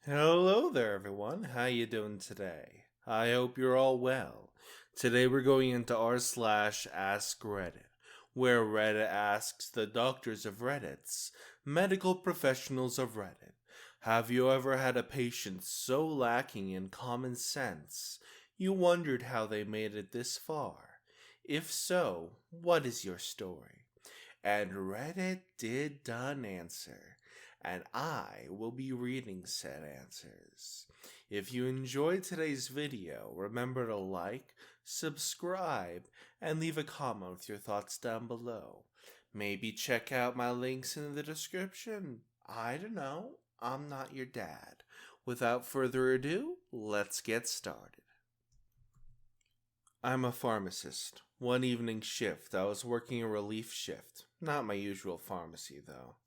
Hello there, everyone. How you doing today? I hope you're all well. Today we're going into r/AskReddit, where Reddit asks the doctors of Reddit's medical professionals of Reddit. Have you ever had a patient so lacking in common sense you wondered how they made it this far? If so, what is your story? And Reddit did done answer, and I will be reading said answers. If you enjoyed today's video, remember to like, subscribe, and leave a comment with your thoughts down below. Maybe check out my links in the description. I don't know. I'm not your dad. Without further ado, let's get started. I'm a pharmacist. One evening shift, I was working a relief shift. Not my usual pharmacy, though.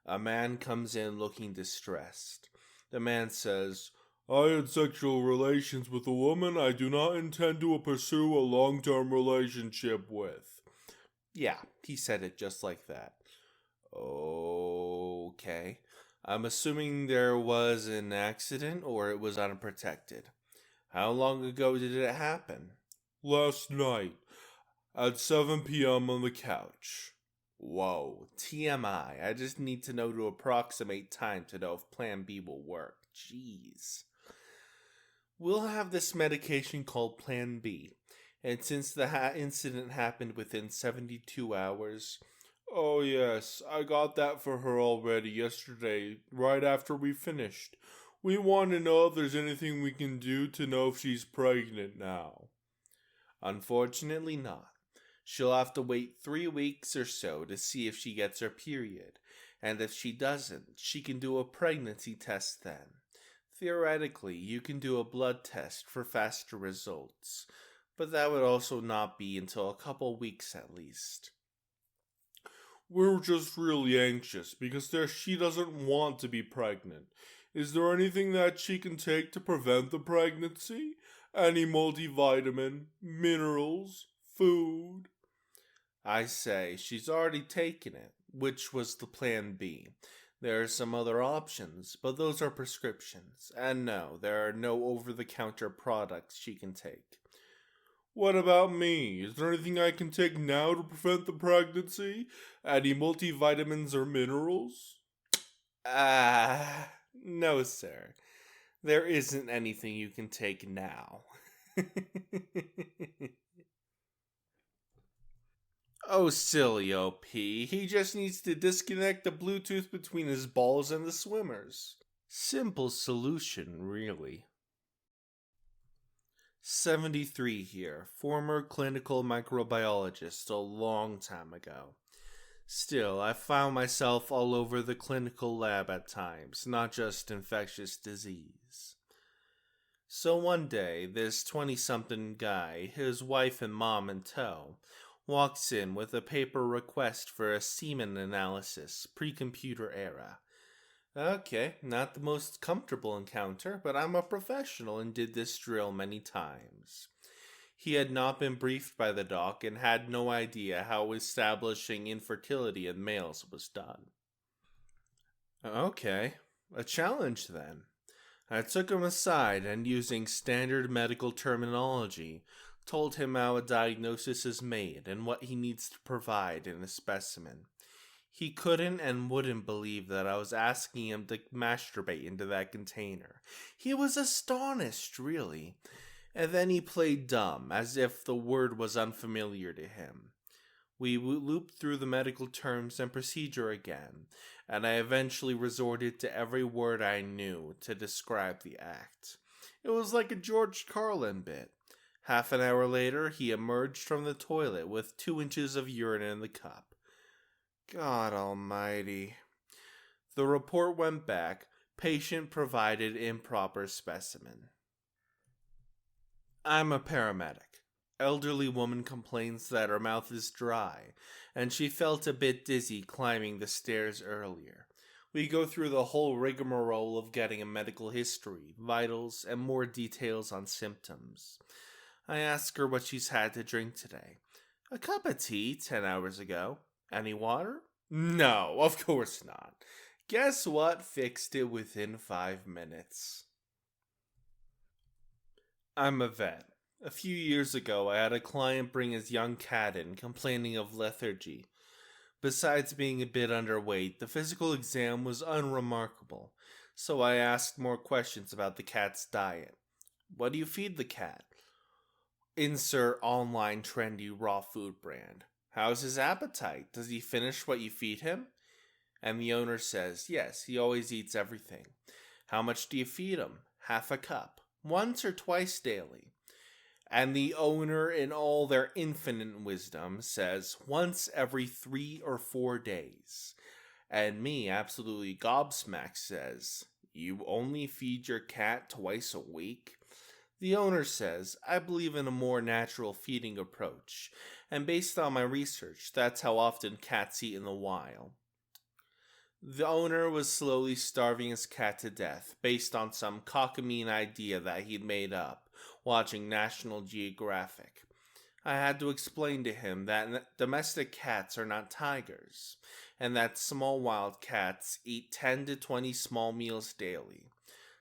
A man comes in looking distressed. The man says, "I had sexual relations with a woman I do not intend to pursue a long-term relationship with." Yeah, he said it just like that. Okay. I'm assuming there was an accident or it was unprotected. How long ago did it happen? Last night, at 7 p.m. on the couch. Whoa, TMI. I just need to know to approximate time to know if Plan B will work. Jeez. We'll have this medication called Plan B, and since the incident happened within 72 hours. Oh, yes, I got that for her already yesterday, right after we finished. We want to know if there's anything we can do to know if she's pregnant now. Unfortunately, not. She'll have to wait 3 weeks or so to see if she gets her period, and if she doesn't, she can do a pregnancy test then. Theoretically, you can do a blood test for faster results, but that would also not be until a couple weeks at least. We're just really anxious because she doesn't want to be pregnant. Is there anything that she can take to prevent the pregnancy? Any multivitamin, minerals, food? I say, she's already taken it, which was the Plan B. There are some other options, but those are prescriptions, and no, there are no over-the-counter products she can take. What about me? Is there anything I can take now to prevent the pregnancy? Any multivitamins or minerals? No, sir. There isn't anything you can take now. Oh, silly OP. He just needs to disconnect the Bluetooth between his balls and the swimmers. Simple solution, really. 73 here, former clinical microbiologist a long time ago. Still, I found myself all over the clinical lab at times, not just infectious disease. So one day, this 20-something guy, his wife and mom in tow, walks in with a paper request for a semen analysis, pre-computer era. Okay, not the most comfortable encounter, but I'm a professional and did this drill many times. He had not been briefed by the doc and had no idea how establishing infertility in males was done. Okay, a challenge then. I took him aside and, using standard medical terminology, told him how a diagnosis is made and what he needs to provide in a specimen. He couldn't and wouldn't believe that I was asking him to masturbate into that container. He was astonished, really. And then he played dumb, as if the word was unfamiliar to him. We looped through the medical terms and procedure again, and I eventually resorted to every word I knew to describe the act. It was like a George Carlin bit. Half an hour later, he emerged from the toilet with 2 inches of urine in the cup. God almighty. The report went back. Patient provided improper specimen. I'm a paramedic. Elderly woman complains that her mouth is dry, and she felt a bit dizzy climbing the stairs earlier. We go through the whole rigmarole of getting a medical history, vitals, and more details on symptoms. I ask her what she's had to drink today. A cup of tea 10 hours ago. Any water? No, of course not. Guess what fixed it within 5 minutes? I'm a vet. A few years ago, I had a client bring his young cat in complaining of lethargy. Besides being a bit underweight, the physical exam was unremarkable, so I asked more questions about the cat's diet. What do you feed the cat? Insert online trendy raw food brand. How's his appetite? Does he finish what you feed him? And the owner says, yes, he always eats everything. How much do you feed him? Half a cup. Once or twice daily. And the owner, in all their infinite wisdom, says once every 3 or 4 days. And me, absolutely gobsmacked, says, you only feed your cat twice a week? The owner says, I believe in a more natural feeding approach, and based on my research, that's how often cats eat in the wild. The owner was slowly starving his cat to death based on some cockamamie idea that he'd made up watching National Geographic. I had to explain to him that domestic cats are not tigers, and that small wild cats eat 10 to 20 small meals daily.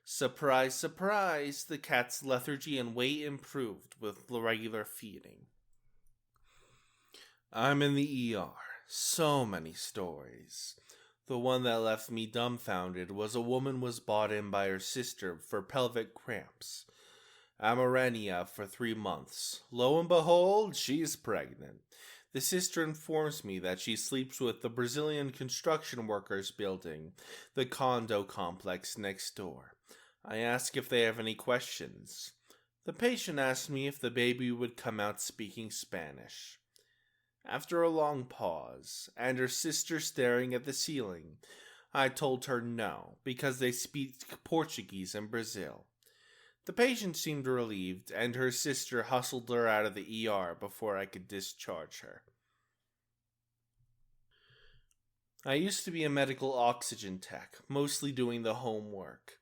Surprise, surprise, the cat's lethargy and weight improved with regular feeding. I'm in the ER. So many stories. The one that left me dumbfounded was a woman was brought in by her sister for pelvic cramps. Amarenia for 3 months. Lo and behold, she's pregnant. The sister informs me that she sleeps with the Brazilian construction workers building, the condo complex next door. I ask if they have any questions. The patient asked me if the baby would come out speaking Spanish. After a long pause, and her sister staring at the ceiling, I told her no, because they speak Portuguese in Brazil. The patient seemed relieved, and her sister hustled her out of the ER before I could discharge her. I used to be a medical oxygen tech, mostly doing the home work.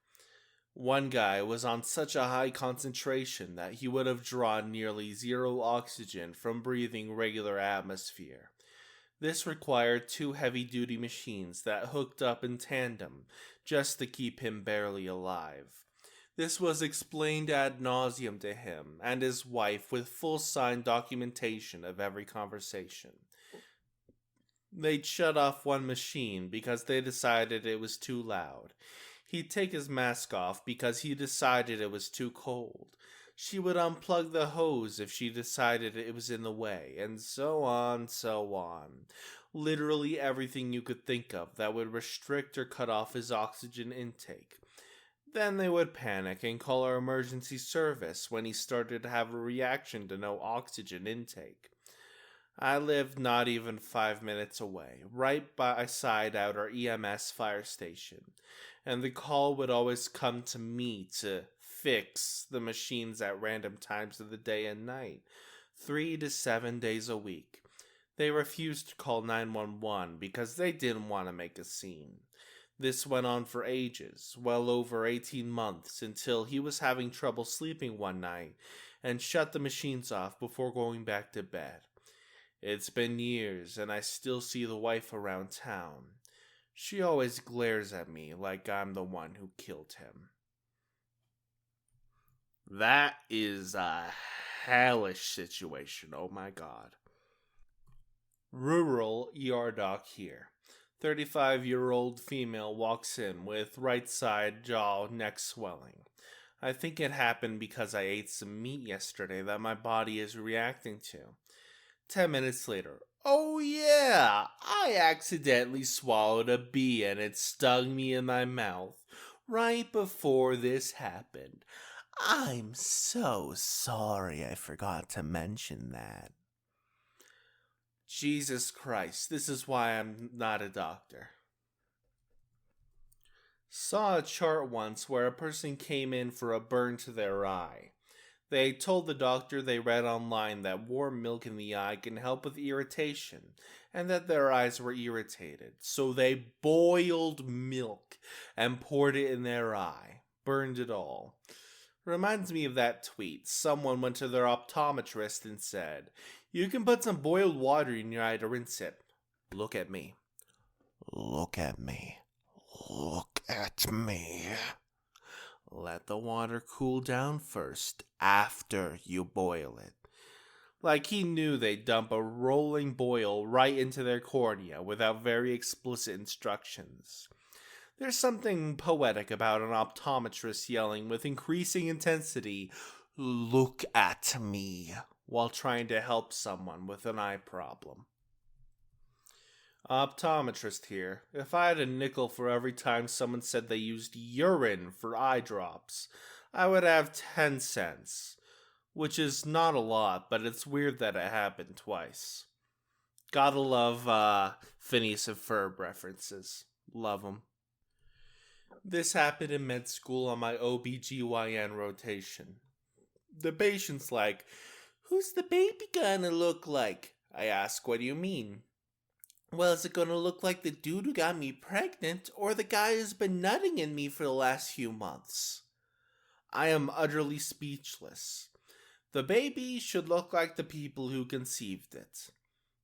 One guy was on such a high concentration that he would have drawn nearly zero oxygen from breathing regular atmosphere. This required 2 heavy-duty machines that hooked up in tandem just to keep him barely alive. This was explained ad nauseum to him and his wife with full signed documentation of every conversation. They'd shut off one machine because they decided it was too loud. He'd take his mask off because he decided it was too cold. She would unplug the hose if she decided it was in the way, and so on, so on. Literally everything you could think of that would restrict or cut off his oxygen intake. Then they would panic and call our emergency service when he started to have a reaction to no oxygen intake. I lived not even 5 minutes away, right beside our EMS fire station, and the call would always come to me to fix the machines at random times of the day and night, 3 to 7 days a week. They refused to call 911 because they didn't want to make a scene. This went on for ages, well over 18 months, until he was having trouble sleeping one night and shut the machines off before going back to bed. It's been years, and I still see the wife around town. She always glares at me like I'm the one who killed him. That is a hellish situation, oh my god. Rural ER doc here. 35-year-old female walks in with right side jaw neck swelling. I think it happened because I ate some meat yesterday that my body is reacting to. 10 minutes later, oh yeah, I accidentally swallowed a bee and it stung me in my mouth right before this happened. I'm so sorry I forgot to mention that. Jesus Christ, this is why I'm not a doctor. Saw a chart once where a person came in for a burn to their eye. They told the doctor they read online that warm milk in the eye can help with irritation, and that their eyes were irritated. So they boiled milk and poured it in their eye. Burned it all. Reminds me of that tweet. Someone went to their optometrist and said, "You can put some boiled water in your eye to rinse it. Look at me. Look at me. Look at me. Let the water cool down first, after you boil it. Like he knew they'd dump a rolling boil right into their cornea without very explicit instructions. There's something poetic about an optometrist yelling with increasing intensity, "Look at me," while trying to help someone with an eye problem. Optometrist here. If I had a nickel for every time someone said they used urine for eye drops, I would have 10 cents. Which is not a lot, but it's weird that it happened twice. Gotta love Phineas and Ferb references. Love them. This happened in med school on my OBGYN rotation. The patient's like, "Who's the baby gonna look like?" I ask, "What do you mean?" "Well, is it gonna look like the dude who got me pregnant, or the guy who's been nutting in me for the last few months?" I am utterly speechless. The baby should look like the people who conceived it.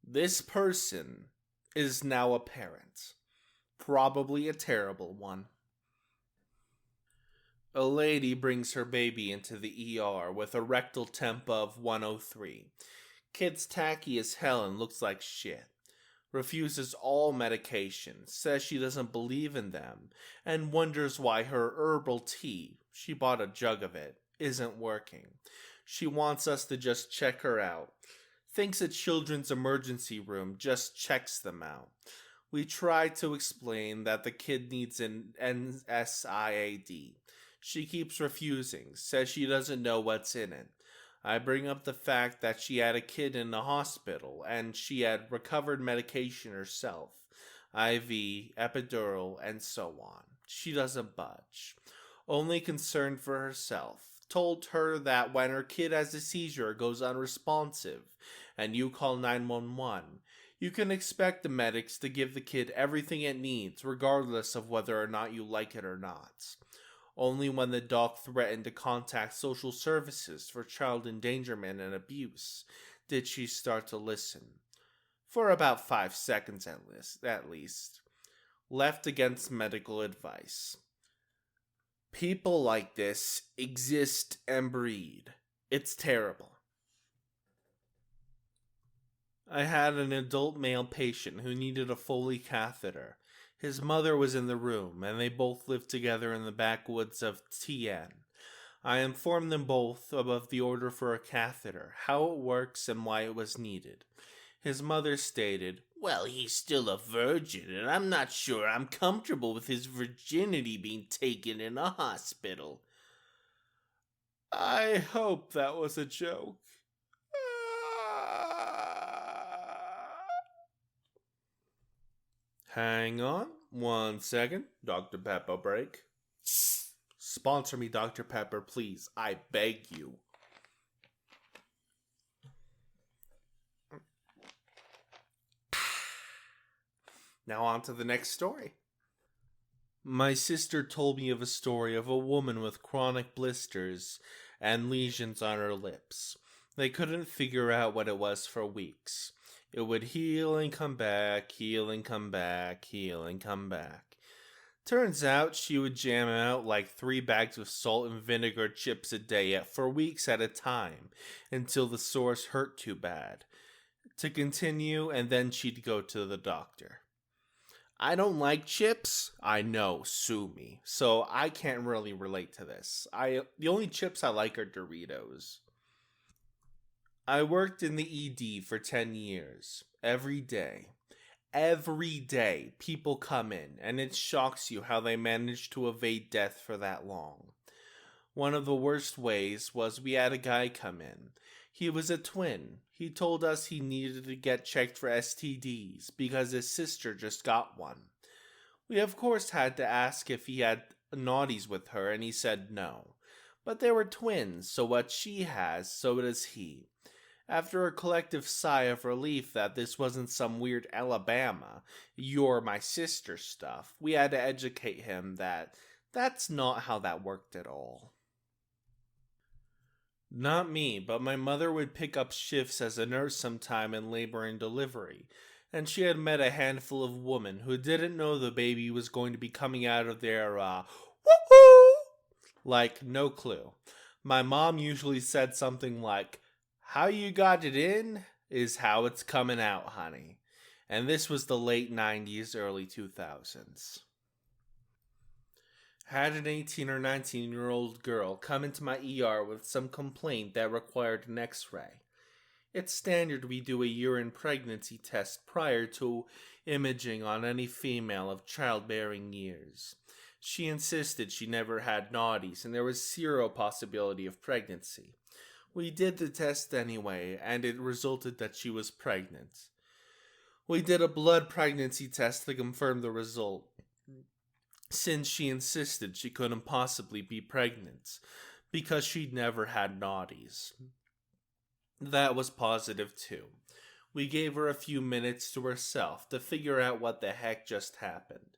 This person is now a parent. Probably a terrible one. A lady brings her baby into the ER with a rectal temp of 103. Kid's tacky as hell and looks like shit. Refuses all medication, says she doesn't believe in them, and wonders why her herbal tea, she bought a jug of it, isn't working. She wants us to just check her out. Thinks a children's emergency room just checks them out. We try to explain that the kid needs an NSIAD. She keeps refusing, says she doesn't know what's in it. I bring up the fact that she had a kid in the hospital and she had recovered medication herself. IV, epidural, and so on. She doesn't budge. Only concerned for herself. Told her that when her kid has a seizure or goes unresponsive and you call 911, you can expect the medics to give the kid everything it needs regardless of whether or not you like it or not. Only when the doc threatened to contact social services for child endangerment and abuse did she start to listen. For about 5 seconds at least. Left against medical advice. People like this exist and breed. It's terrible. I had an adult male patient who needed a Foley catheter. His mother was in the room, and they both lived together in the backwoods of TN. I informed them both of the order for a catheter, how it works, and why it was needed. His mother stated, "Well, he's still a virgin, and I'm not sure I'm comfortable with his virginity being taken in a hospital." I hope that was a joke. Hang on 1 second. Dr. Pepper break. Sponsor me, Dr. Pepper, please. I beg you. Now on to the next story. My sister told me of a story of a woman with chronic blisters and lesions on her lips. They couldn't figure out what it was for weeks. It would heal and come back, heal and come back, heal and come back. Turns out she would jam out like 3 bags of salt and vinegar chips a day for weeks at a time until the sores hurt too bad to continue, and then she'd go to the doctor. I don't like chips. I know, sue me. So I can't really relate to this. The only chips I like are Doritos. I worked in the ED for 10 years. Every day, people come in, and it shocks you how they manage to evade death for that long. One of the worst ways was we had a guy come in. He was a twin. He told us he needed to get checked for STDs because his sister just got one. We of course had to ask if he had naughties with her, and he said no. But they were twins, so what she has, so does he. After a collective sigh of relief that this wasn't some weird Alabama, "you're my sister" stuff, we had to educate him that that's not how that worked at all. Not me, but my mother would pick up shifts as a nurse sometime in labor and delivery, and she had met a handful of women who didn't know the baby was going to be coming out of their, woohoo! Like, no clue. My mom usually said something like, "How you got it in is how it's coming out, honey." And this was the late 90s, early 2000s. Had an 18 or 19-year-old girl come into my ER with some complaint that required an x-ray. It's standard we do a urine pregnancy test prior to imaging on any female of childbearing years. She insisted she never had naughties and there was zero possibility of pregnancy. We did the test anyway, and it resulted that she was pregnant. We did a blood pregnancy test to confirm the result, since she insisted she couldn't possibly be pregnant because she'd never had naughties. That was positive too. We gave her a few minutes to herself to figure out what the heck just happened.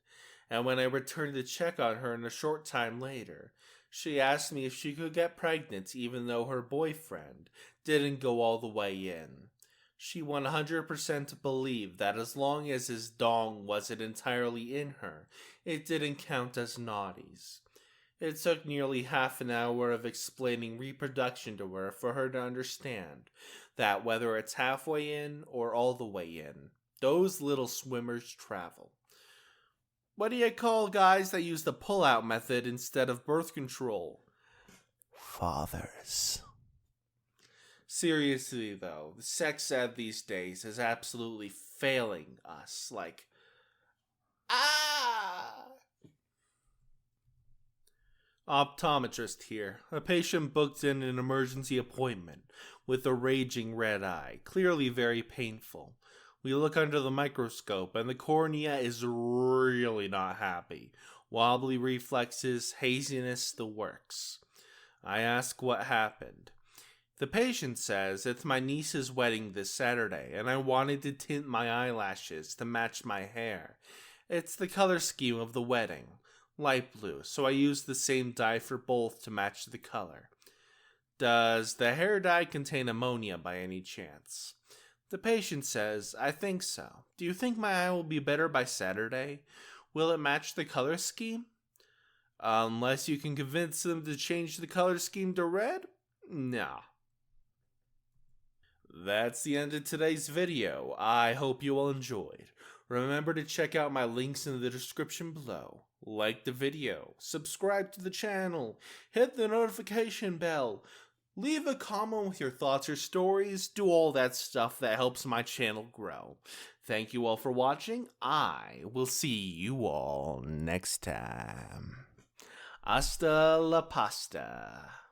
And when I returned to check on her a short time later, she asked me if she could get pregnant even though her boyfriend didn't go all the way in. She 100% believed that as long as his dong wasn't entirely in her, it didn't count as naughties. It took nearly half an hour of explaining reproduction to her for her to understand that whether it's halfway in or all the way in, those little swimmers travel. What do you call guys that use the pull-out method instead of birth control? Fathers. Seriously though, the sex ed these days is absolutely failing us. Like, Optometrist here. A patient booked in an emergency appointment with a raging red eye, clearly very painful. We look under the microscope and the cornea is really not happy. Wobbly reflexes, haziness, the works. I ask what happened. The patient says it's my niece's wedding this Saturday and I wanted to tint my eyelashes to match my hair. It's the color scheme of the wedding. Light blue, so I used the same dye for both to match the color. Does the hair dye contain ammonia by any chance? The patient says, I think so. Do you think my eye will be better by Saturday? Will it match the color scheme? Unless you can convince them to change the color scheme to red? Nah. That's the end of today's video. I hope you all enjoyed. Remember to check out my links in the description below. Like the video, subscribe to the channel, hit the notification bell, leave a comment with your thoughts or stories, do all that stuff that helps my channel grow. Thank you all for watching. I will see you all next time. Hasta la pasta.